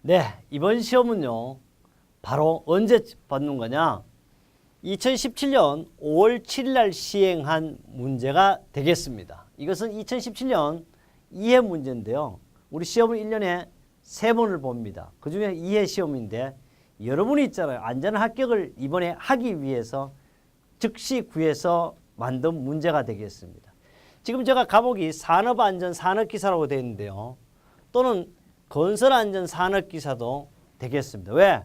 네, 이번 시험은요, 바로 언제 받는 거냐? 2017년 5월 7일 날 시행한 문제가 되겠습니다. 이것은 2017년 이해 문제인데요. 우리 시험은 1년에 3번을 봅니다. 그 중에 이해 시험인데 여러분이 있잖아요. 안전한 합격을 이번에 하기 위해서 즉시 구해서 만든 문제가 되겠습니다. 지금 제가 과목이 산업안전 산업기사라고 되어 있는데요. 또는 건설안전 산업기사도 되겠습니다. 왜?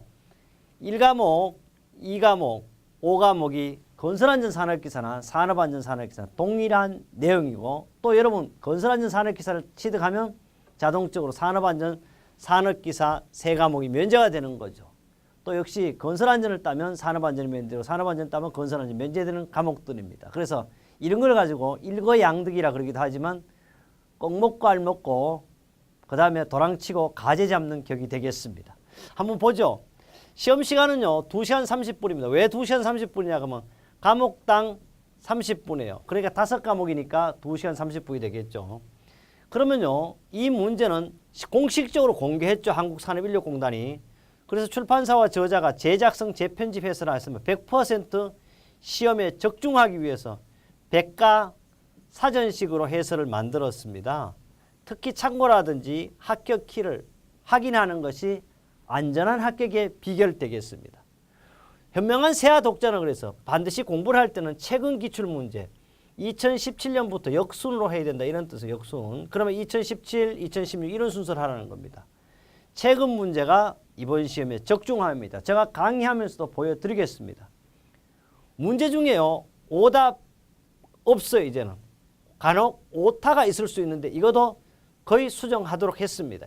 1과목, 2과목, 5과목이 건설안전 산업기사나 산업안전 산업기사 동일한 내용이고 또 여러분 건설안전 산업기사를 취득하면 자동적으로 산업안전 산업기사 3과목이 면제가 되는 거죠. 또 역시 건설안전을 따면 산업안전이 면제되고 산업안전을 따면 건설안전이 면제되는 과목들입니다. 그래서 이런 걸 가지고 일거양득이라 그러기도 하지만 꼭 먹고 알 먹고 그 다음에 도랑치고 가재 잡는 격이 되겠습니다. 한번 보죠. 시험 시간은요 2시간 30분입니다. 왜 2시간 30분이냐 그러면 과목당 30분이에요. 그러니까 5과목이니까 2시간 30분이 되겠죠. 그러면요 이 문제는 공식적으로 공개했죠. 한국산업인력공단이. 그래서 출판사와 저자가 제작성 재편집 해설을 했으면 100% 시험에 적중하기 위해서 백과 사전식으로 해설을 만들었습니다. 특히 참고라든지 합격 키를 확인하는 것이 안전한 합격의 비결되겠습니다. 현명한 세아 독자는 그래서 반드시 공부를 할 때는 최근 기출 문제 2017년부터 역순으로 해야 된다 이런 뜻의 역순. 그러면 2017, 2016 이런 순서를 하라는 겁니다. 최근 문제가 이번 시험에 적중합니다. 제가 강의하면서도 보여드리겠습니다. 문제 중에요 오답 없어요. 이제는 간혹 오타가 있을 수 있는데 이것도 거의 수정하도록 했습니다.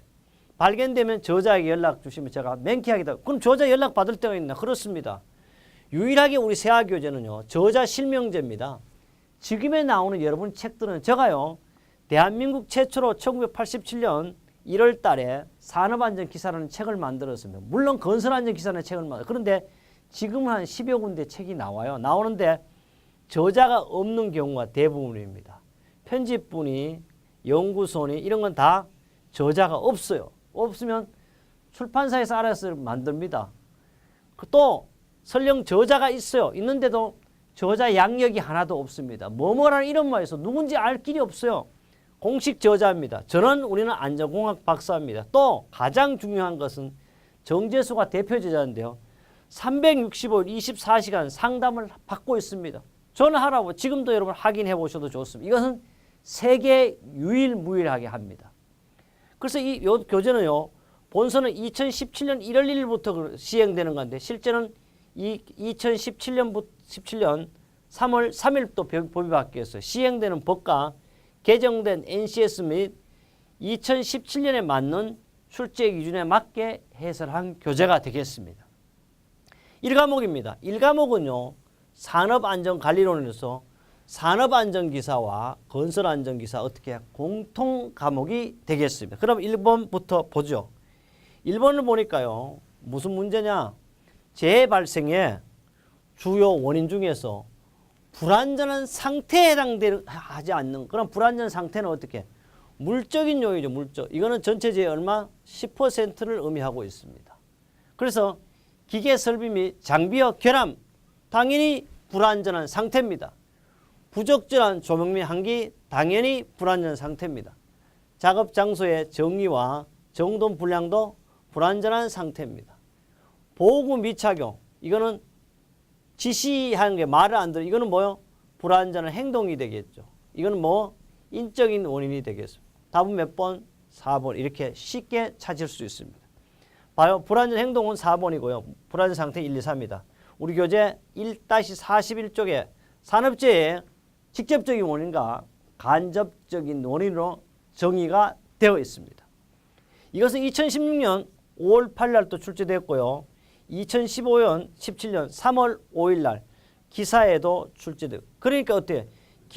발견되면 저자에게 연락 주시면 제가 맹쾌하게 그럼 저자 연락 받을 때가 있나? 그렇습니다. 유일하게 우리 세아교재는요 저자 실명제입니다. 지금에 나오는 여러분 책들은 제가요 대한민국 최초로 1987년 1월 달에 산업안전기사라는 책을 만들었습니다. 물론 건설안전기사라는 책을 만들었습니다. 그런데 지금은 한 10여 군데 책이 나와요. 나오는데 저자가 없는 경우가 대부분입니다. 편집본이 연구소니 이런 건 다 저자가 없어요. 없으면 출판사에서 알아서 만듭니다. 또 설령 저자가 있어요. 있는데도 저자 양력이 하나도 없습니다. 뭐뭐라는 이름만 있어 누군지 알 길이 없어요. 공식 저자입니다. 저는 우리는 안전공학 박사입니다. 또 가장 중요한 것은 정재수가 대표 저자인데요. 365일 24시간 상담을 받고 있습니다. 전화하라고 지금도 여러분 확인해 보셔도 좋습니다. 이것은 세계 유일무이하게 합니다. 그래서 이 교재는요. 본서는 2017년 1월 1일부터 시행되는 건데 실제는 2017년 3월 3일부터 법이 바뀌었어요. 시행되는 법과 개정된 NCS 및 2017년에 맞는 출제 기준에 맞게 해설한 교재가 되겠습니다. 1과목입니다. 1과목은요. 산업안전관리론에서 산업안전기사와 건설안전기사 어떻게 공통 과목이 되겠습니다. 그럼 1번부터 보죠. 1번을 보니까요. 무슨 문제냐. 재해 발생의 주요 원인 중에서 불안전한 상태에 해당하지 않는 그런 불안전 상태는 어떻게? 물적인 요인이죠. 물적. 이거는 전체 재해 얼마? 10%를 의미하고 있습니다. 그래서 기계 설비 및 장비와 결함 당연히 불안전한 상태입니다. 부적절한 조명 및 환기 당연히 불안전한 상태입니다. 작업 장소의 정의와 정돈 불량도 불안전한 상태입니다. 보호구 미착용 이거는 지시하는 게 말을 안 들어 이거는 뭐요? 불안전한 행동이 되겠죠. 이거는 뭐 인적인 원인이 되겠습니다. 답은 몇 번? 4번 이렇게 쉽게 찾을 수 있습니다. 봐요. 불안전 행동은 4번이고요. 불안전 상태 1, 2, 3입니다. 우리 교재 1-41쪽에 산업재해의 직접적인 원인과 간접적인 원인으로 정의가 되어 있습니다. 이것은 2016년 5월 8일 날 또 출제되었고요. 2015년 17년 3월 5일 날 기사에도 출제되고 그러니까 어때요?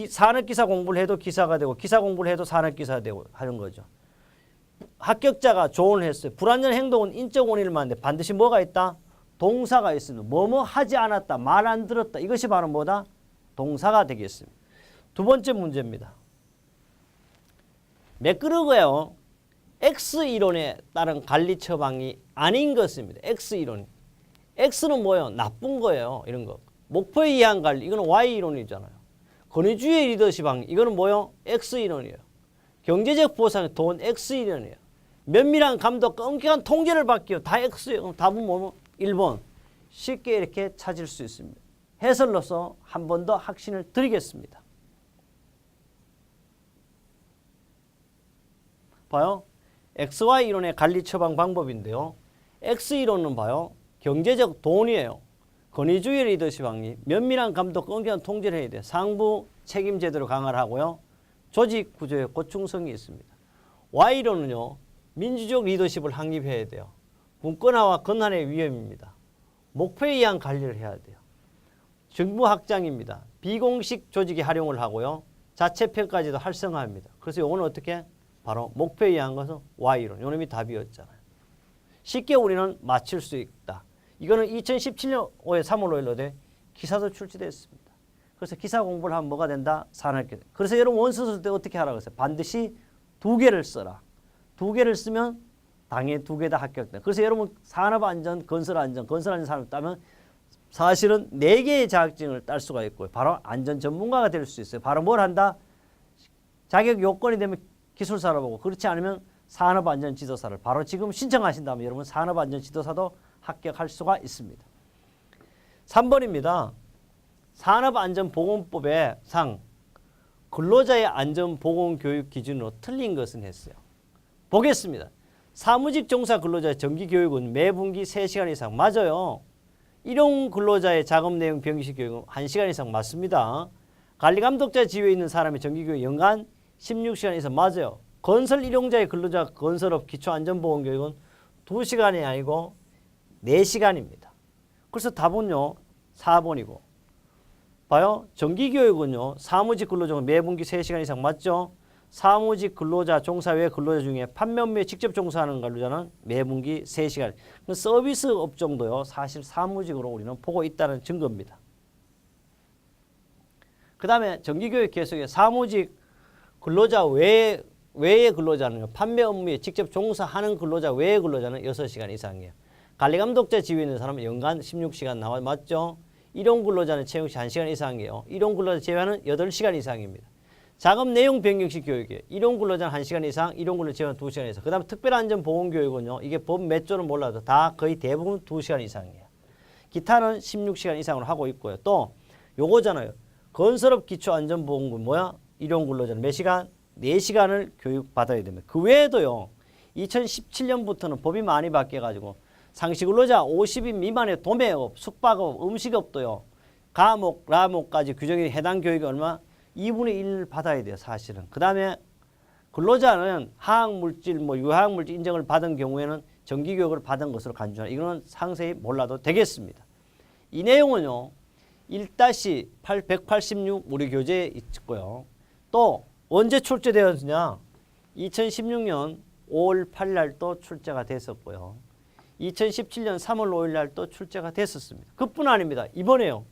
산업기사 공부를 해도 기사가 되고 기사 공부를 해도 산업기사가 되고 하는 거죠. 합격자가 조언을 했어요. 불안전 행동은 인적 원인을 말하는데 반드시 뭐가 있다? 동사가 있습니다. 뭐뭐 하지 않았다. 말 안 들었다. 이것이 바로 뭐다? 동사가 되겠습니다. 두 번째 문제입니다. 매끄러고요. X이론에 따른 관리 처방이 아닌 것입니다. X이론. X는 뭐예요? 나쁜 거예요. 이런 거. 목표에 의한 관리. 이거는 Y이론이잖아요. 권위주의 리더십 방식. 이거는 뭐예요? X이론이에요. 경제적 보상, 돈 X이론이에요. 면밀한 감독, 엄격한 통제를 받기요. 다 X예요. 그럼 답은 뭐면 1번. 쉽게 이렇게 찾을 수 있습니다. 해설로서 한 번 더 확신을 드리겠습니다. 봐요. XY 이론의 관리 처방 방법인데요. X이론은 봐요. 경제적 돈이에요. 권위주의 리더십 방식, 면밀한 감독, 엄격한 통제를 해야 돼요. 상부 책임 제도를 강화를 하고요. 조직 구조에 고충성이 있습니다. Y이론은요. 민주적 리더십을 확립해야 돼요. 분권화와 권한의 위험입니다. 목표에 의한 관리를 해야 돼요. 정부 확장입니다. 비공식 조직의 활용을 하고요. 자체 평가제도 활성화합니다. 그래서 이거는 어떻게? 바로 목표에 의한 것은 Y이론. 요놈이 답이었잖아요. 쉽게 우리는 맞출 수 있다. 이거는 2017년 5월 3월 5일로 기사도 출시됐습니다. 그래서 기사 공부를 하면 뭐가 된다? 산업계. 그래서 여러분 원서 쓸 때 어떻게 하라고 했어요? 반드시 2개를 써라. 2개를 쓰면 당연히 2개 다 합격된다. 그래서 여러분 산업안전, 건설안전 산업 따면 사실은 4개의 자격증을 딸 수가 있고요. 바로 안전 전문가가 될 수 있어요. 바로 뭘 한다? 자격 요건이 되면 기술사로 보고 그렇지 않으면 산업안전지도사를 바로 지금 신청하신다면 여러분 산업안전지도사도 합격할 수가 있습니다. 3번입니다. 산업안전보건법의 상 근로자의 안전보건교육 기준으로 틀린 것은 했어요. 보겠습니다. 사무직 종사 근로자의 정기교육은 매 분기 3시간 이상 맞아요. 일용 근로자의 작업 내용 병식 교육은 1시간 이상 맞습니다. 관리감독자 지위에 있는 사람의 정기교육 연간 16시간 이상 맞아요. 건설 일용자의 근로자 건설업 기초안전보건교육은 2시간이 아니고 4시간입니다. 그래서 답은요 4번이고 봐요. 정기교육은요 사무직 근로자는 매 분기 3시간 이상 맞죠. 사무직 근로자 종사 외 근로자 중에 판매 업무에 직접 종사하는 근로자는 매 분기 3시간. 서비스 업종도요 사실 사무직으로 우리는 보고 있다는 증거입니다. 그 다음에 정기교육 계속에 사무직 근로자 외의 근로자는 판매 업무에 직접 종사하는 근로자 외의 근로자는 6시간 이상이에요. 관리감독자 지위에 있는 사람은 연간 16시간 나와 맞죠? 일용 근로자는 채용시 1시간 이상이에요. 일용 근로자 제외하는 8시간 이상입니다. 작업 내용 변경식 교육이에요. 일용 근로자는 1시간 이상, 일용 근로자 제외하는 2시간 이상. 그 다음에 특별안전보건교육은요. 이게 법 몇 조는 몰라도 다 거의 대부분 2시간 이상이에요. 기타는 16시간 이상으로 하고 있고요. 또 요거잖아요. 건설업 기초안전보건군 뭐야? 일용 근로자는 몇 시간? 4시간을 교육받아야 됩니다. 그 외에도요. 2017년부터는 법이 많이 바뀌어가지고 상시근로자 50인 미만의 도매업, 숙박업, 음식업도요. 과목, 라목까지 규정이 해당 교육이 얼마? 2분의 1 받아야 돼요. 사실은. 그 다음에 근로자는 화학물질, 유화학물질 인정을 받은 경우에는 정기교육을 받은 것으로 간주하라. 이거는 상세히 몰라도 되겠습니다. 이 내용은요. 1-186 우리 교재에 있고요. 또 언제 출제되었느냐? 2016년 5월 8일 날 또 출제가 됐었고요. 2017년 3월 5일 날 또 출제가 됐었습니다. 그뿐 아닙니다. 이번에요.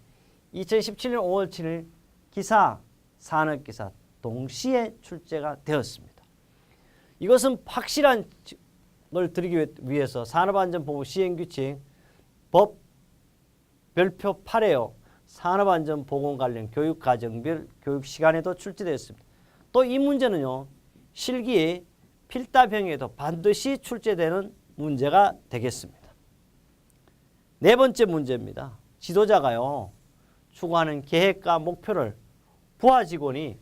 2017년 5월 7일 기사, 산업기사 동시에 출제가 되었습니다. 이것은 확실한 걸 드리기 위해서 산업안전보호 시행규칙 법 별표 8에요. 산업안전보건 관련 교육과정별 교육시간에도 출제되었습니다. 또 이 문제는요. 실기 필답형에도 반드시 출제되는 문제가 되겠습니다. 네 번째 문제입니다. 지도자가요. 추구하는 계획과 목표를 부하 직원이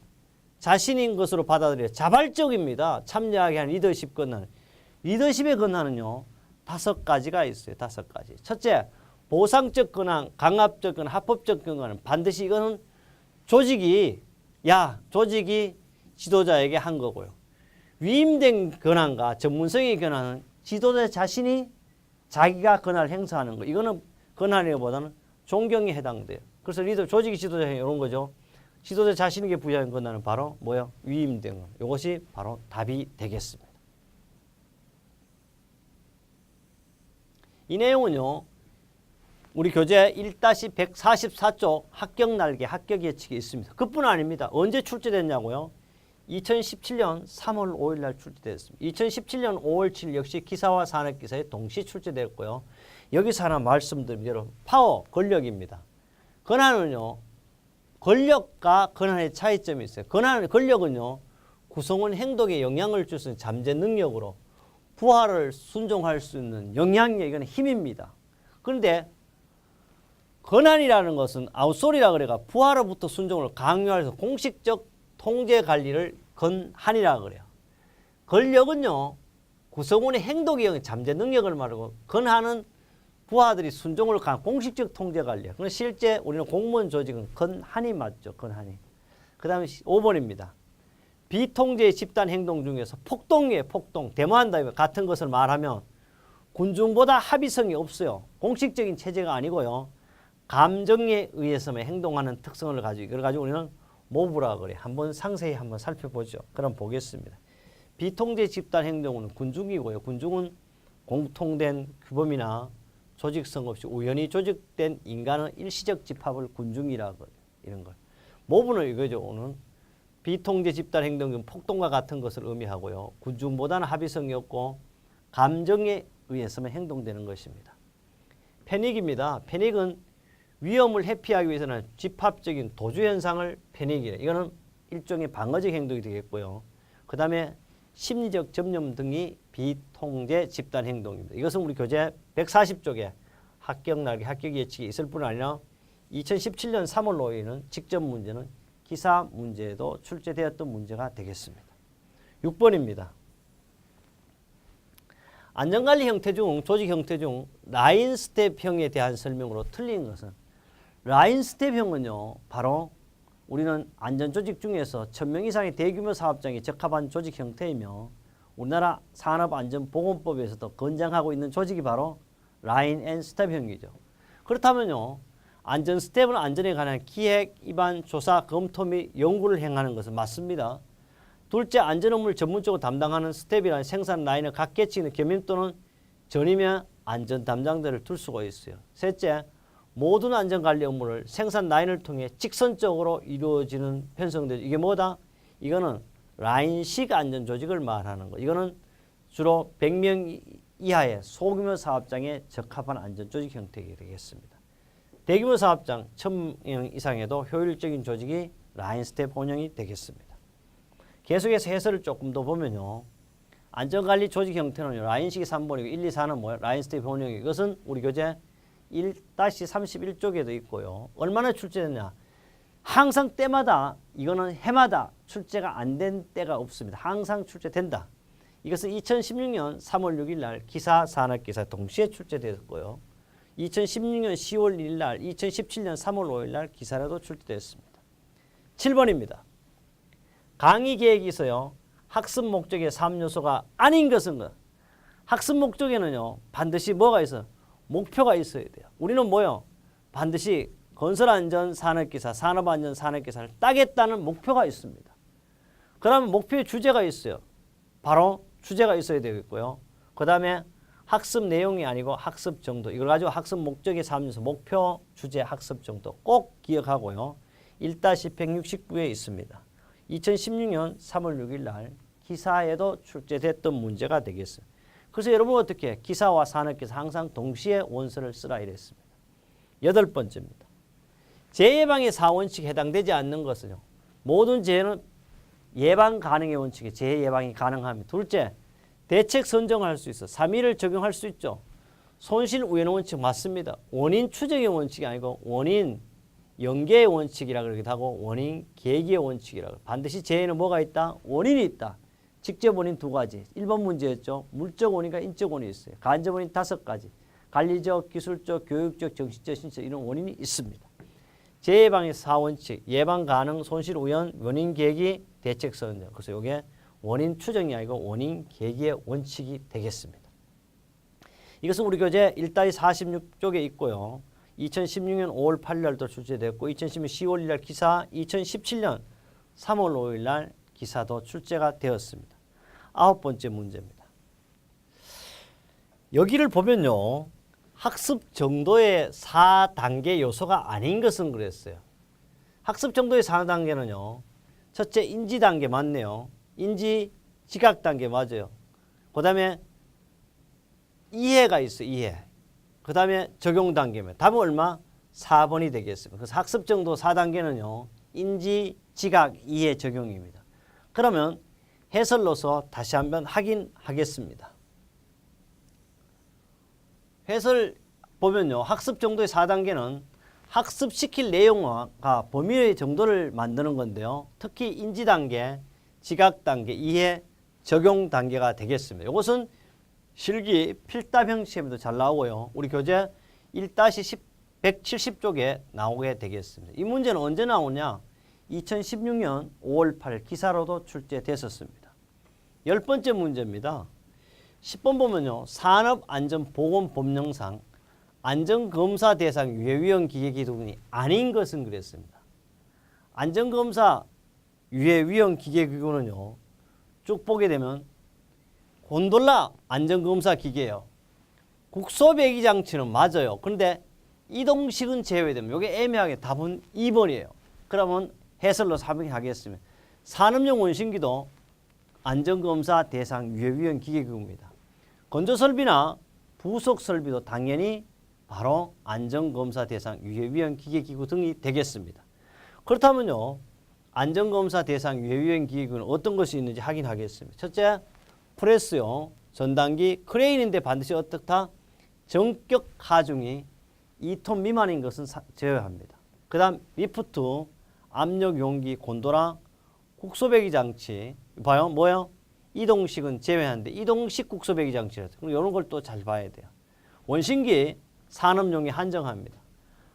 자신인 것으로 받아들여 자발적입니다. 참여하게 하는 리더십 권한. 리더십의 권한은요. 5가지가 있어요. 5가지. 첫째, 보상적 권한, 강압적 권한, 합법적 권한은 반드시 이거는 조직이 지도자에게 한 거고요. 위임된 권한과 전문성의 권한은 지도자 자신이 자기가 권한을 행사하는 거. 이거는 권한이보다는 존경에 해당돼요. 그래서 조직이 지도자에 이런 거죠. 지도자 자신에게 부여한 권한은 바로 뭐요? 위임된 것. 이것이 바로 답이 되겠습니다. 이 내용은요. 우리 교재 1-144쪽 합격 날개, 합격 예측이 있습니다. 그뿐 아닙니다. 언제 출제됐냐고요? 2017년 3월 5일 날 출제됐습니다. 2017년 5월 7일 역시 기사와 산업기사에 동시 출제되었고요. 여기서 하나 말씀드리면 여러분 파워, 권력입니다. 권한은요. 권력과 권한의 차이점이 있어요. 권력은요. 구성원 행동에 영향을 줄 수 있는 잠재 능력으로 부하를 순종할 수 있는 영향력, 이건 힘입니다. 그런데 권한이라는 것은 아웃소리라 그래가 부하로부터 순종을 강요해서 공식적 통제 관리를 권한이라 그래요. 권력은요. 구성원의 행동에 의한 잠재 능력을 말하고 권한은 부하들이 순종을 강 공식적 통제 관리야. 그런데 실제 우리는 공무원 조직은 권한이 맞죠. 권한이. 그 다음에 5번입니다. 비통제 집단 행동 중에서 폭동이에요. 폭동. 데모한다. 같은 것을 말하면 군중보다 합의성이 없어요. 공식적인 체제가 아니고요. 감정에 의해서만 행동하는 특성을 가지고 이걸 가지고 우리는 모브라 그래. 한번 상세히 한번 살펴보죠. 그럼 보겠습니다. 비통제 집단 행동은 군중이고요. 군중은 공통된 규범이나 조직성 없이 우연히 조직된 인간의 일시적 집합을 군중이라고 그래요. 이런 걸. 모브는 이거죠. 오늘 비통제 집단 행동 중 폭동과 같은 것을 의미하고요. 군중보다는 합의성이 없고 감정에 의해서만 행동되는 것입니다. 패닉입니다. 패닉은 위험을 회피하기 위해서는 집합적인 도주 현상을 패닉이래. 이거는 일종의 방어적 행동이 되겠고요. 그 다음에 심리적 접념 등이 비통제 집단 행동입니다. 이것은 우리 교재 140쪽에 합격 날개, 합격 예측이 있을 뿐 아니라 2017년 3월 5일은 직접 문제는 기사 문제에도 출제되었던 문제가 되겠습니다. 6번입니다. 안전관리 형태 중, 조직 형태 중 라인 스텝형에 대한 설명으로 틀린 것은 라인 스텝형은요. 바로 우리는 안전조직 중에서 1000명 이상의 대규모 사업장에 적합한 조직 형태이며 우리나라 산업안전보건법에서도 권장하고 있는 조직이 바로 라인 앤 스텝형이죠. 그렇다면요. 안전 스텝은 안전에 관한 기획, 입안, 조사, 검토 및 연구를 행하는 것은 맞습니다. 둘째, 안전 업무를 전문적으로 담당하는 스텝이라는 생산 라인을 각 계층의 겸임 또는 전임의 안전 담당자를 둘 수가 있어요. 셋째, 모든 안전관리 업무를 생산 라인을 통해 직선적으로 이루어지는 편성되죠. 이게 뭐다? 이거는 라인식 안전조직을 말하는 거. 이거는 주로 100명 이하의 소규모 사업장에 적합한 안전조직 형태가 되겠습니다. 대규모 사업장 1000명 이상에도 효율적인 조직이 라인 스텝 혼용이 되겠습니다. 계속해서 해설을 조금 더 보면요. 안전관리 조직 형태는요. 라인식이 3번이고 1, 2, 4는 뭐예요? 라인 스텝 혼용이. 이것은 우리 교재 1-31쪽에도 있고요. 얼마나 출제됐냐? 항상 때마다 이거는 해마다 출제가 안 된 때가 없습니다. 항상 출제된다. 이것은 2016년 3월 6일 날 기사, 산업기사 동시에 출제되었고요. 2016년 10월 1일 날, 2017년 3월 5일 날 기사라도 출제됐습니다. 7번입니다. 강의 계획이 있어요. 학습 목적의 3요소가 아닌 것은 것. 학습 목적에는요. 반드시 뭐가 있어요? 목표가 있어야 돼요. 우리는 뭐요? 반드시 건설안전 산업기사, 산업안전 산업기사를 따겠다는 목표가 있습니다. 그러면 목표의 주제가 있어요. 바로 주제가 있어야 되겠고요. 그 다음에 학습 내용이 아니고 학습 정도. 이걸 가지고 학습 목적의 3요소, 목표, 주제, 학습 정도 꼭 기억하고요. 1-169에 있습니다. 2016년 3월 6일 날 기사에도 출제됐던 문제가 되겠습니다. 그래서 여러분 어떻게 기사와 산업기사 항상 동시에 원서를 쓰라 이랬습니다. 8번째입니다. 재예방의 4원칙에 해당되지 않는 것은요. 모든 재해는 예방 가능의 원칙에 재해 예방이 가능합니다. 둘째, 대책 선정할 수 있어. 3일을 적용할 수 있죠. 손실 우연 원칙 맞습니다. 원인 추정의 원칙이 아니고 원인 연계의 원칙이라고 그러기도 하고 원인 계기의 원칙이라고. 반드시 재해는 뭐가 있다? 원인이 있다. 직접 원인 2가지. 1번 문제였죠. 물적 원인과 인적 원인이 있어요. 간접 원인 5가지. 관리적, 기술적, 교육적, 정신적, 신체적 이런 원인이 있습니다. 재예방의 4원칙. 예방 가능, 손실 우연, 원인 계기, 대책 선정. 그래서 이게 원인 추정이 아니고 원인 계기의 원칙이 되겠습니다. 이것은 우리 교재 1-46쪽에 있고요. 2016년 5월 8일 날도 출제됐고 2016년 10월 1일 날 기사, 2017년 3월 5일 날 기사도 출제가 되었습니다. 9번째 문제입니다. 여기를 보면요. 학습 정도의 4단계 요소가 아닌 것은 그랬어요. 학습 정도의 4단계는요. 첫째 인지 단계 맞네요. 인지 지각 단계 맞아요. 그 다음에 이해가 있어요. 이해. 그 다음에 적용 단계면 답은 얼마? 4번이 되겠습니다. 그래서 학습 정도 4단계는요. 인지, 지각, 이해, 적용입니다. 그러면 해설로서 다시 한번 확인하겠습니다. 해설 보면요. 학습 정도의 4단계는 학습시킬 내용과 범위의 정도를 만드는 건데요. 특히 인지 단계, 지각 단계, 이해, 적용 단계가 되겠습니다. 이것은 실기 필답형 시험에도 잘 나오고요. 우리 교재 1-170쪽에 나오게 되겠습니다. 이 문제는 언제 나오냐? 2016년 5월 8일 기사로도 출제됐었습니다. 10번째 문제입니다. 10번 보면요. 산업안전보건법령상 안전검사 대상 유해위험 기계기구이 아닌 것은 그랬습니다. 안전검사 유해위험 기계기구는요. 쭉 보게 되면 곤돌라 안전검사 기계예요. 국소배기 장치는 맞아요. 그런데 이동식은 제외되면 이게 애매하게 답은 2번이에요. 그러면 해설로 하겠습니다. 산업용 원심기도 안전검사 대상 유해위험 기계기구입니다. 건조설비나 부속설비도 당연히 바로 안전검사 대상 유해위험 기계기구 등이 되겠습니다. 그렇다면요. 안전검사 대상 유해위험 기계기구는 어떤 것이 있는지 확인하겠습니다. 첫째, 프레스요. 전단기, 크레인인데 반드시 어떻다? 정격 하중이 2톤 미만인 것은 제외합니다. 그 다음 리프트, 압력 용기, 곤도라, 국소배기 장치. 봐요. 뭐요? 이동식은 제외하는데 이동식 국소배기 장치라서 그럼 이런 걸 또 잘 봐야 돼요. 원심기 산업용에 한정합니다.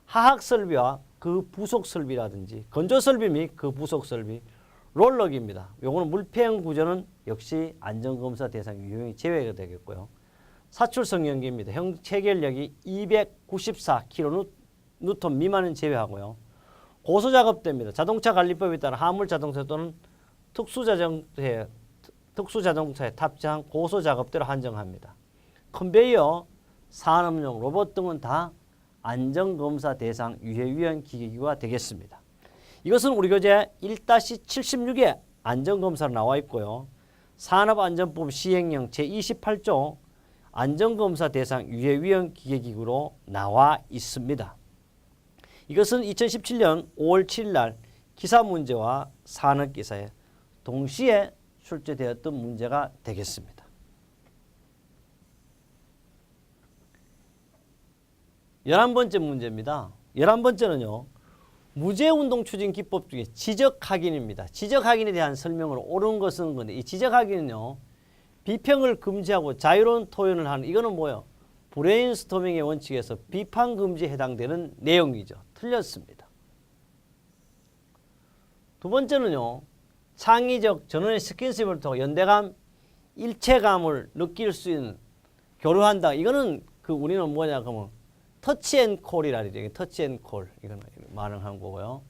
하학 설비와 그 부속 설비라든지 건조 설비 및 그 부속 설비, 롤러기입니다. 요거는 물폐형 구조는 역시 안전검사 대상 유형이 제외가 되겠고요. 사출성 연기입니다. 형 체결력이 294kN 미만은 제외하고요. 고소작업대입니다. 자동차 관리법에 따라 화물 자동차 또는 특수자동차에 탑재한 고소작업대로 한정합니다. 컨베이어, 산업용 로봇 등은 다 안전검사 대상 유해위험 기계기구가 되겠습니다. 이것은 우리 교재 1-76에 안전검사로 나와 있고요. 산업안전법 시행령 제28조 안전검사 대상 유해위험 기계기구로 나와 있습니다. 이것은 2017년 5월 7일 날 기사 문제와 산업기사에 동시에 출제되었던 문제가 되겠습니다. 11번째 문제입니다. 11번째는요. 무죄운동 추진 기법 중에 지적확인입니다. 지적확인에 대한 설명을 옳은 것은 건데 이 지적확인은요. 비평을 금지하고 자유로운 토론을 하는 이거는 뭐예요? 브레인스토밍의 원칙에서 비판 금지에 해당되는 내용이죠. 틀렸습니다. 두 번째는요. 창의적 전원의 스킨십을 통해 연대감, 일체감을 느낄 수 있는 교류한다. 이거는 우리는 뭐냐 그러면 터치앤콜이라 그러죠. 터치앤콜 이거는 말을 한 거고요.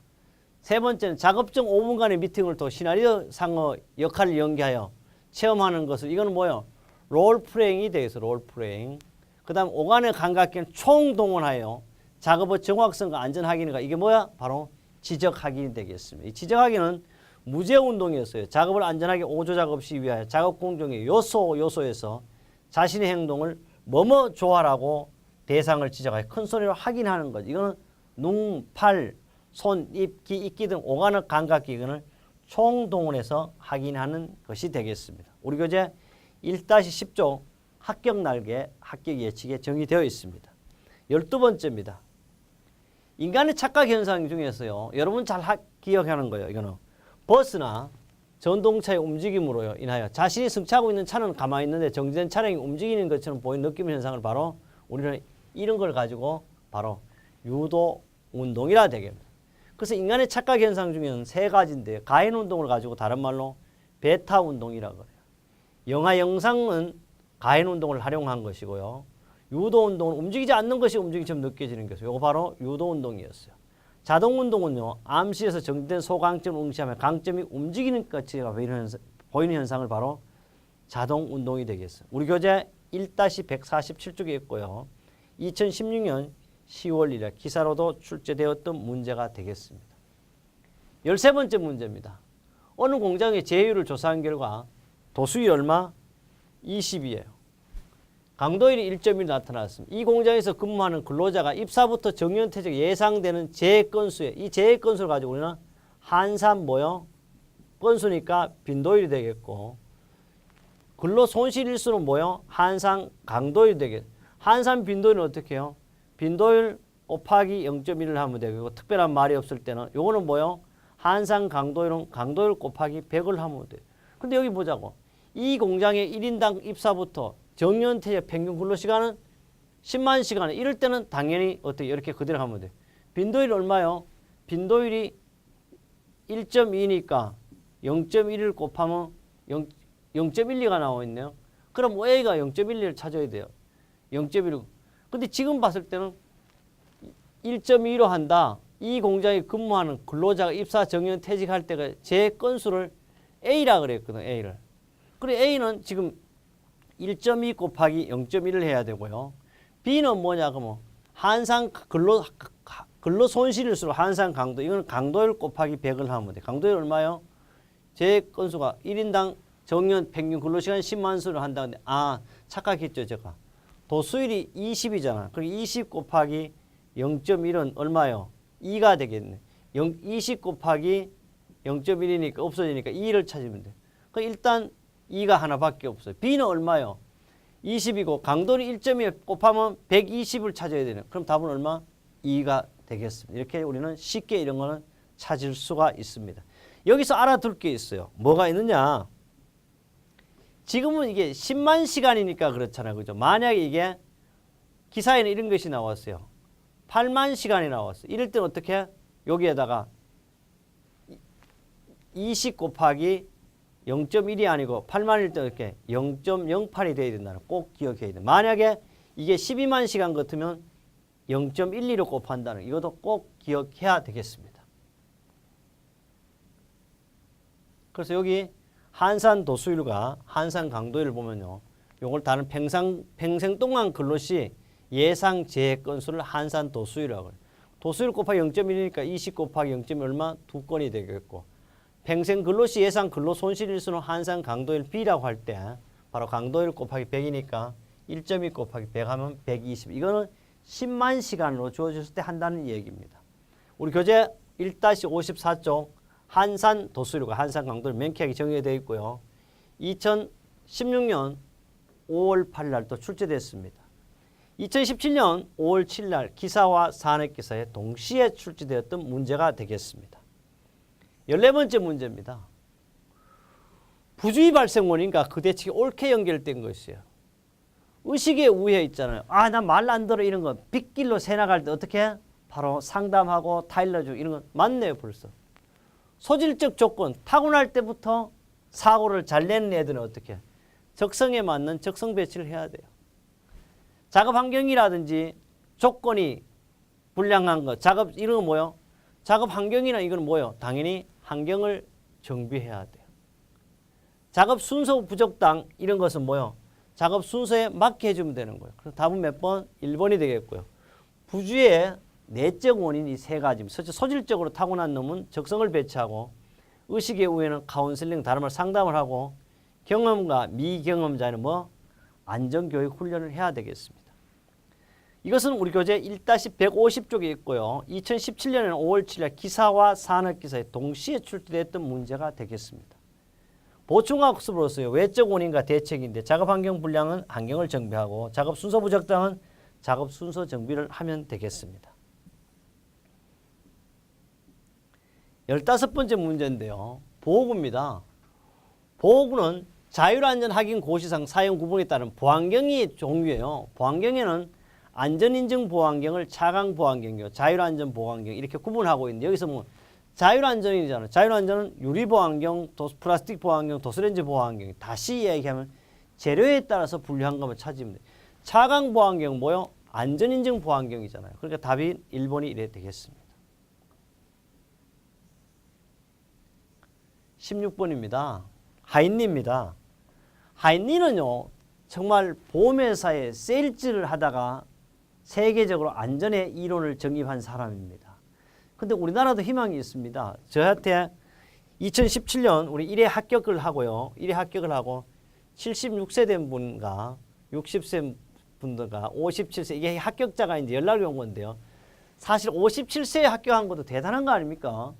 세 번째는 작업적 5분간의 미팅을 통해 시나리오 상어 역할을 연기하여 체험하는 것을 이거는 뭐예요? 롤플레잉이 되겠어. 롤플레잉. 그 다음 오간의 감각기는 총동원하여 작업의 정확성과 안전 확인과 이게 뭐야? 바로 지적 확인이 되겠습니다. 이 지적 확인은 무죄 운동이었어요. 작업을 안전하게 오조작 없이 위하여 작업 공정의 요소에서 자신의 행동을 뭐뭐 조화라고 대상을 지적하여 큰 소리로 확인하는 것. 이거는 눈, 팔, 손, 입, 귀, 이끼 등 오간의 감각기관을 총동원해서 확인하는 것이 되겠습니다. 우리 교재 1-10조 합격 날개, 합격 예측에 정의되어 있습니다. 12번째입니다. 인간의 착각 현상 중에서요. 여러분 잘 기억하는 거예요. 이거는 버스나 전동차의 움직임으로 인하여 자신이 승차하고 있는 차는 가만히 있는데 정지된 차량이 움직이는 것처럼 보이는 느낌 현상을 바로 우리는 이런 걸 가지고 바로 유도 운동이라 되겠습니다. 그래서 인간의 착각 현상 중에는 세 가지인데 가인 운동을 가지고 다른 말로 베타 운동이라고 그래요. 영화 영상은 가인 운동을 활용한 것이고요. 유도 운동은 움직이지 않는 것이 움직이처럼 느껴지는 것이고 이거 바로 유도 운동이었어요. 자동 운동은요. 암시에서 정지된 소강점을 응시하면 강점이 움직이는 것이 보이는 현상을 바로 자동 운동이 되겠어요. 우리 교재 1-147쪽에 있고요. 2016년 10월 1일 기사로도 출제되었던 문제가 되겠습니다. 13번째 문제입니다. 어느 공장의 제휴율을 조사한 결과 도수율 얼마? 20이에요. 강도율이 1.1 나타났습니다. 이 공장에서 근무하는 근로자가 입사부터 정년퇴직 예상되는 재해 건수에 이 재해 건수를 가지고 우리는 한산 뭐요? 건수니까 빈도율이 되겠고 근로 손실 일수는 뭐요? 한산 강도율이 되겠고 한산 빈도율은 어떻게 해요? 빈도율 곱하기 0.1을 하면 되고 특별한 말이 없을 때는 요거는 뭐요? 한산 강도율은 강도율 곱하기 100을 하면 돼요. 근데 여기 보자고. 이 공장의 1인당 입사부터 정년퇴직 평균 근로시간은 10만 시간. 이럴 때는 당연히 어떻게 이렇게 그대로 하면 돼요. 빈도율이 얼마요? 빈도율이 1.2니까 0.1을 곱하면 0.12가 나와 있네요. 그럼 A가 0.12를 찾아야 돼요. 0.1. 근데 지금 봤을 때는 1.2로 한다. 이 공장에 근무하는 근로자가 입사 정년 퇴직할 때가 제 건수를 A라 그랬거든. A를. 그래 A는 지금 1.2 곱하기 0.1을 해야 되고요. B는 뭐냐 그러면 한산 근로 손실일수록 한산 강도 이거는 강도율 곱하기 100을 하면 돼. 강도율 얼마요? 제 건수가 1인당 정년 평균 근로시간 10만 수를 한다는데 착각했죠 제가. 도수율이 20이잖아. 그럼 20 곱하기 0.1은 얼마요? 2가 되겠네. 20 곱하기 0.1이니까 없어지니까 2를 찾으면 돼. 그럼 일단 2가 하나밖에 없어요. B는 얼마요? 20이고 강도를 1.2 곱하면 120을 찾아야 되네. 그럼 답은 얼마? 2가 되겠습니다. 이렇게 우리는 쉽게 이런 거는 찾을 수가 있습니다. 여기서 알아둘 게 있어요. 뭐가 있느냐? 지금은 이게 10만 시간이니까 그렇잖아요. 그죠? 만약에 이게 기사에는 이런 것이 나왔어요. 8만 시간이 나왔어요. 이럴 때는 어떻게 해? 여기에다가 20 곱하기 0.1이 아니고 8만일 때 이렇게 0.08이 돼야 된다는 꼭 기억해야 돼. 만약에 이게 12만 시간 같으면 0.12로 곱한다는 이것도 꼭 기억해야 되겠습니다. 그래서 여기 한산 도수율과 한산 강도율을 보면요. 요걸 다른 평생 동안 근로시 예상 재해 건수를 한산 도수율이라고 해요. 도수율 곱하기 0.1이니까 20 곱하기 0.1 얼마? 2건이 되겠고 평생 근로시 예상 근로 손실일수는 한산 강도율 B라고 할 때 바로 강도율 곱하기 100이니까 1.2 곱하기 100 하면 120. 이거는 10만 시간으로 주어졌을 때 한다는 얘기입니다. 우리 교재 1-54쪽 한산 도수율과 한산 강도를 명쾌하게 정의되어 있고요. 2016년 5월 8일 날 또 출제됐습니다. 2017년 5월 7일 날 기사와 산업기사에 동시에 출제되었던 문제가 되겠습니다. 14번째 문제입니다. 부주의 발생 원인과 그 대책이 옳게 연결된 것이에요. 의식의 우회 있잖아요. 나 말 안 들어 이런 거 빗길로 새 나갈 때 어떻게 해? 바로 상담하고 타일러주고 이런 건 맞네요 벌써. 소질적 조건 타고날 때부터 사고를 잘 내는 애들은 어떻게 해? 적성에 맞는 적성 배치를 해야 돼요. 작업 환경이라든지 조건이 불량한 거 작업 이런 거 뭐요? 작업 환경이나 이건 뭐요? 당연히 환경을 정비해야 돼요. 작업 순서 부적당 이런 것은 뭐요? 작업 순서에 맞게 해주면 되는 거예요. 그래서 답은 몇 번? 1번이 되겠고요. 부주의 내적 원인이 세 가지입니다. 소질적으로 타고난 놈은 적성을 배치하고 의식의 우회는 카운슬링 다른 말 상담을 하고 경험과 미경험자는 뭐? 안전교육 훈련을 해야 되겠습니다. 이것은 우리 교재 1-150쪽에 있고요. 2017년에는 5월 7일 기사와 산업기사에 동시에 출제됐던 문제가 되겠습니다. 보충학습으로서요. 외적 원인과 대책인데 작업환경 불량은 환경을 정비하고 작업 순서 부적당은 작업 순서 정비를 하면 되겠습니다. 15번째 문제인데요. 보호구입니다. 보호구는 자율안전 확인 고시상 사용 구분에 따른 보안경의 종류예요. 보안경에는 안전인증 보안경을 차강 보안경이요, 자율안전 보안경 이렇게 구분하고 있는데 여기서 뭐 자율안전이잖아요. 자율안전은 유리보안경, 플라스틱 보안경, 도스렌즈 보안경 다시 얘기하면 재료에 따라서 분류한 것만 찾으면 돼요. 차강 보안경 뭐요? 안전인증 보안경이잖아요. 그러니까 답이 1번이 이래 되겠습니다. 16번입니다. 하인리입니다. 하인리는요 정말 보험회사에 세일즈를 하다가 세계적으로 안전의 이론을 정립한 사람입니다. 근데 우리나라도 희망이 있습니다. 저한테 2017년 우리 1회 합격을 하고요. 1회 합격을 하고 76세 된 분과 60세 분들과 57세 이게 합격자가 이제 연락이 온 건데요. 사실 57세에 합격한 것도 대단한 거 아닙니까?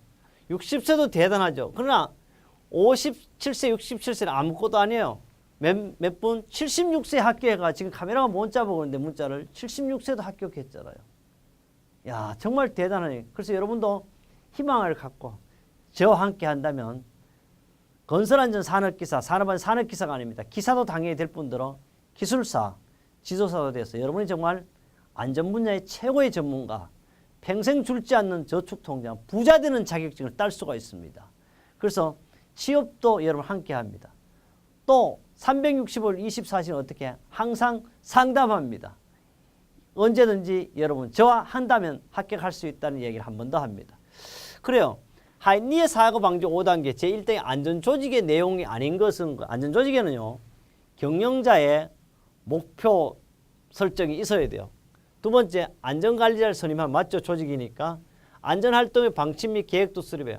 60세도 대단하죠. 그러나 57세, 67세는 아무것도 아니에요. 몇 분? 76세 합격해가 지금 카메라가 문자 보고 있는데 문자를 76세도 합격했잖아요. 야, 정말 대단하네. 그래서 여러분도 희망을 갖고 저와 함께 한다면 건설안전 산업기사, 산업안전 산업기사가 아닙니다. 기사도 당연히 될 뿐더러 기술사, 지도사도 돼서 여러분이 정말 안전 분야의 최고의 전문가, 평생 줄지 않는 저축통장, 부자 되는 자격증을 딸 수가 있습니다. 그래서 취업도 여러분 함께 합니다. 또 365일 24시간 어떻게 항상 상담합니다. 언제든지 여러분 저와 한다면 합격할 수 있다는 얘기를 한 번 더 합니다. 그래요. 하이니의 사고 방지 5단계 제1단계 안전조직의 내용이 아닌 것은 안전조직에는요. 경영자의 목표 설정이 있어야 돼요. 두 번째 안전관리자를 선임하면 맞죠. 조직이니까. 안전활동의 방침 및 계획도 수립해요.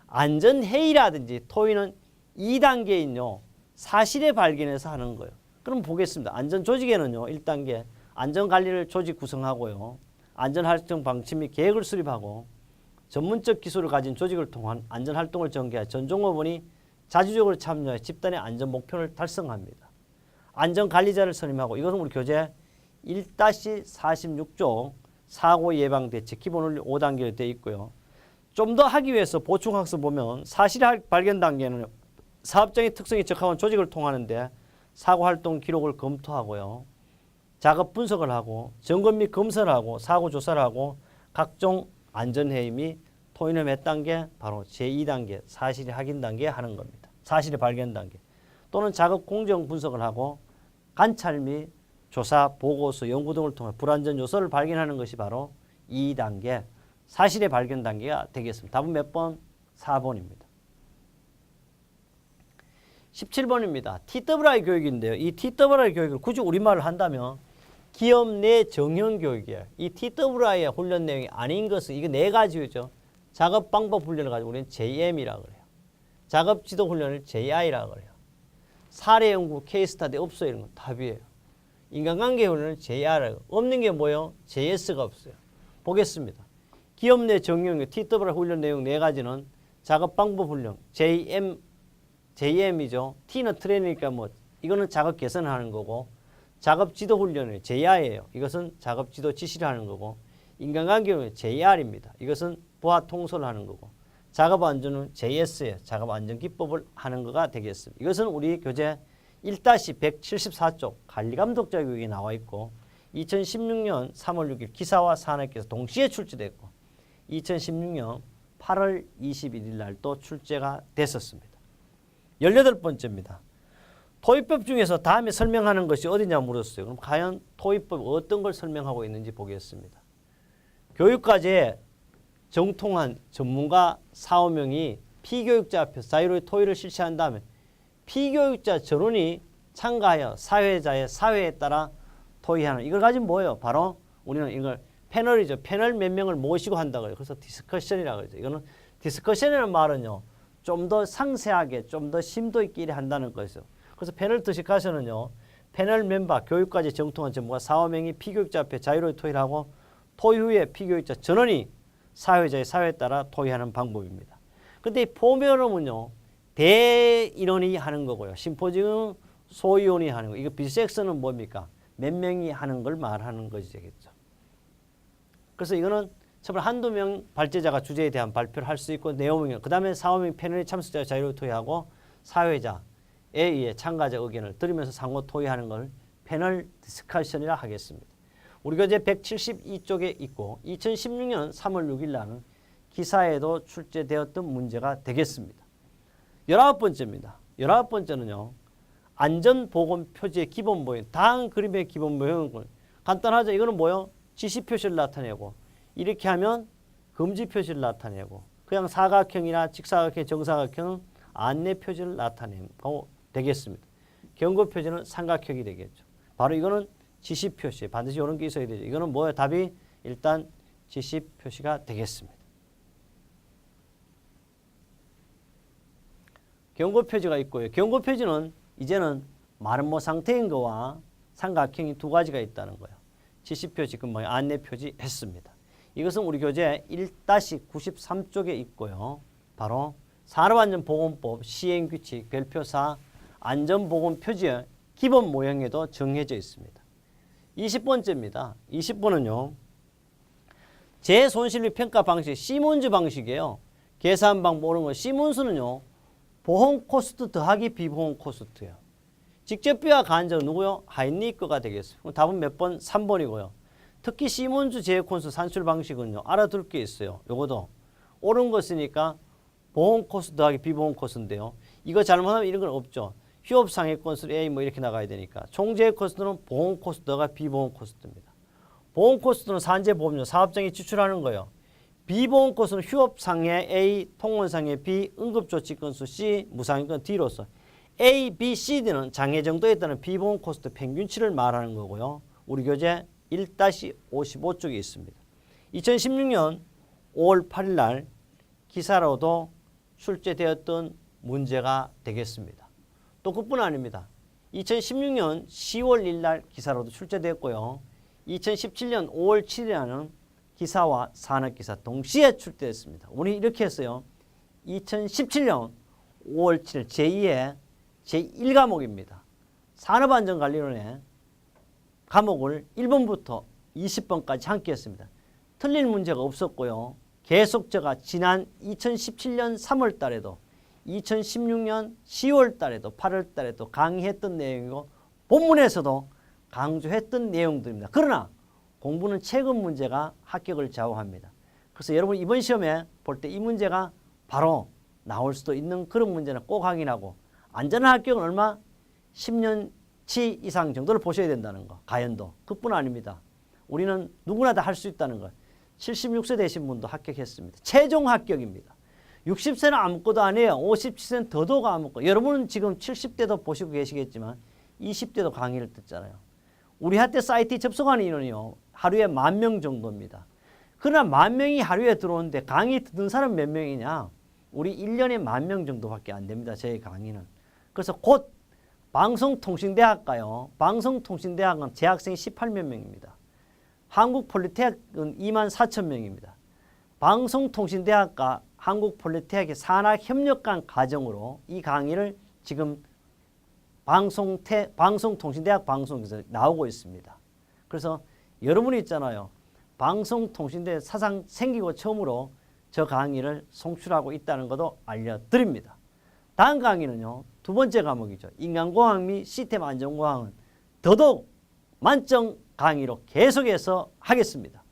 안전회의라든지 토의는 2단계인요. 사실에 발견해서 하는 거예요. 그럼 보겠습니다. 안전조직에는요. 1단계 안전관리를 조직 구성하고요. 안전활동 방침 및 계획을 수립하고 전문적 기술을 가진 조직을 통한 안전활동을 전개해 전종업원이 자주적으로 참여해 집단의 안전 목표를 달성합니다. 안전관리자를 선임하고 이것은 우리 교재 1-46조 사고 예방 대책 기본원리 5단계로 되어 있고요. 좀 더 하기 위해서 보충학습 보면 사실 발견 단계는 사업장의 특성에 적합한 조직을 통하는데 사고활동 기록을 검토하고요. 작업 분석을 하고 점검 및 검사를 하고 사고 조사를 하고 각종 안전회의 및 토의는 몇 단계? 바로 제2단계 사실의 확인 단계에 하는 겁니다. 사실의 발견 단계. 또는 작업 공정 분석을 하고 관찰 및 조사, 보고서, 연구 등을 통해 불안전 요소를 발견하는 것이 바로 2단계 사실의 발견 단계가 되겠습니다. 답은 몇 번? 4번입니다. 17번입니다. TWI 교육인데요. 이 TWI 교육을 굳이 우리말을 한다면 기업 내 정형 교육이에요. 이 TWI의 훈련 내용이 아닌 것은 이거 네 가지죠. 작업 방법 훈련을 가지고 우리는 JM이라고 그래요. 작업 지도 훈련을 JI라고 그래요. 사례 연구, 케이스 스터디 없어요. 이런 건 답이에요. 인간관계 훈련은 JR이고 없는 게 뭐예요? JS가 없어요. 보겠습니다. 기업 내 정형 TWI 훈련 내용 네 가지는 작업 방법 훈련 JM이죠. T는 트레이닝이니까 뭐 이거는 작업 개선하는 거고 작업 지도 훈련은 JI예요. 이것은 작업 지도 지시를 하는 거고 인간관계는 JR입니다. 이것은 부하 통솔을 하는 거고 작업 안전은 JS예요. 작업 안전 기법을 하는 거가 되겠습니다. 이것은 우리 교재 1-174쪽 관리감독자 교육이 나와 있고 2016년 3월 6일 기사와 산업계에서 동시에 출제됐고 2016년 8월 21일 날 또 출제가 됐었습니다. 18번째입니다. 토의법 중에서 다음에 설명하는 것이 어디냐 물었어요. 그럼 과연 토의법 어떤 걸 설명하고 있는지 보겠습니다. 교육과제에 정통한 전문가 4~5명이 피교육자 앞에서 자유로이 토의를 실시한 다음에 피교육자 전원이 참가하여 사회자의 사회에 따라 토의하는 이걸 가지고 뭐예요? 바로 우리는 이걸 패널이죠. 패널 몇 명을 모시고 한다고 해요. 그래서 디스커션이라고 하죠. 이거는 디스커션이라는 말은요. 좀 더 상세하게 좀 더 심도 있게 일을 한다는 거죠. 그래서 패널 디스커션은요. 패널 멤버 교육까지 정통한 전문가 4~5명이 피교육자 앞에 자유로이 토의를 하고 토의 후에 피교육자 전원이 사회자의 사회에 따라 토의하는 방법입니다. 그런데 이 포럼은요. 대인원이 하는 거고요. 심포지엄은 소위원이 하는 거. 이거 비섹스는 뭡니까? 몇 명이 하는 걸 말하는 것이겠죠. 그래서 이거는 처음에 한두 명 발제자가 주제에 대한 발표를 할 수 있고 내용이 그 다음에 4~5명 패널의 참석자가 자유로이 토의하고 사회자에 의해 참가자 의견을 들으면서 상호 토의하는 걸 패널 디스커션이라 하겠습니다. 우리 교재 172쪽에 있고 2016년 3월 6일 날은 기사에도 출제되었던 문제가 되겠습니다. 19번째입니다. 19번째는요. 안전보건 표지의 기본 모형, 다음 그림의 기본 모형은 간단하죠. 이거는 뭐요? 지시 표시를 나타내고 이렇게 하면 금지 표시를 나타내고 그냥 사각형이나 직사각형, 정사각형은 안내 표시를 나타내고 되겠습니다. 경고 표시는 삼각형이 되겠죠. 바로 이거는 지시 표시, 반드시 이런 게 있어야 되죠. 이거는 뭐예요? 답이 일단 지시 표시가 되겠습니다. 경고 표지가 있고요. 경고 표지는 이제는 마름모 상태인 거와 삼각형이 두 가지가 있다는 거예요. 지시표지, 안내표지 했습니다. 이것은 우리 교재 1-93쪽에 있고요. 바로 산업안전보건법 시행규칙 별표사 안전보건표지의 기본 모형에도 정해져 있습니다. 20번째입니다. 20번은요. 재손실비 평가 방식, 시몬즈 방식이에요. 계산 방법 옳은 거. 시몬스는요. 보험 코스트 더하기 비보험 코스트예요. 직접비와 간접 누구요? 하인리커가 되겠습니다. 답은 몇 번? 3번이고요. 특히 시몬즈 제휴콘수 산출 방식은요. 알아둘 게 있어요. 요거도 옳은 거 쓰니까 보험 코스트 더하기 비보험 코스트인데요. 이거 잘못하면 이런 건 없죠. 휴업 상해 건수 A 뭐 이렇게 나가야 되니까. 총제휴 코스트는 보험 코스트 더하기 비보험 코스트입니다. 보험 코스트는 산재보험료, 사업장이 지출하는 거예요. 비보험 코스트는 휴업 상해 A, 통원 상해 B, 응급조치 건수 C, 무상해 건 D로서 A, B, C, D는 장애 정도에 따른 비보험 코스트 평균치를 말하는 거고요. 우리 교재 1-55쪽에 있습니다. 2016년 5월 8일 날 기사로도 출제되었던 문제가 되겠습니다. 또 그뿐 아닙니다. 2016년 10월 1일 날 기사로도 출제되었고요. 2017년 5월 7일에는 기사와 산업기사 동시에 출제했습니다. 우리 이렇게 했어요. 2017년 5월 7일 제2의 제1과목입니다. 산업안전관리론의 과목을 1번부터 20번까지 함께 했습니다. 틀린 문제가 없었고요. 계속 제가 지난 2017년 3월 달에도 2016년 10월 달에도 8월 달에도 강의했던 내용이고 본문에서도 강조했던 내용들입니다. 그러나 공부는 최근 문제가 합격을 좌우합니다. 그래서 여러분 이번 시험에 볼 때 이 문제가 바로 나올 수도 있는 그런 문제는 꼭 확인하고 안전한 합격은 얼마? 10년치 이상 정도를 보셔야 된다는 거. 가연도. 그뿐 아닙니다. 우리는 누구나 다 할 수 있다는 거. 76세 되신 분도 합격했습니다. 최종 합격입니다. 60세는 아무것도 안 해요. 57세는 더더욱 아무것도. 여러분은 지금 70대도 보시고 계시겠지만 20대도 강의를 듣잖아요. 우리 한때 사이트 접속하는 인원이요. 하루에 10,000명 정도입니다. 그러나 10,000명이 하루에 들어오는데 강의 듣는 사람 몇 명이냐? 우리 1년에 10,000명 정도밖에 안 됩니다. 저희 강의는. 그래서 곧 방송통신대학가요. 방송통신대학은 재학생이 18만 명입니다. 한국폴리테크는 24,000명입니다. 방송통신대학과 한국폴리테크의 산학협력관 과정으로 이 강의를 지금 방송통신대학 방송에서 나오고 있습니다. 그래서 여러분이 있잖아요. 방송통신대 사상 생기고 처음으로 저 강의를 송출하고 있다는 것도 알려드립니다. 다음 강의는요. 두 번째 과목이죠. 인간공학 및 시스템 안전공학은 더더욱 만점 강의로 계속해서 하겠습니다.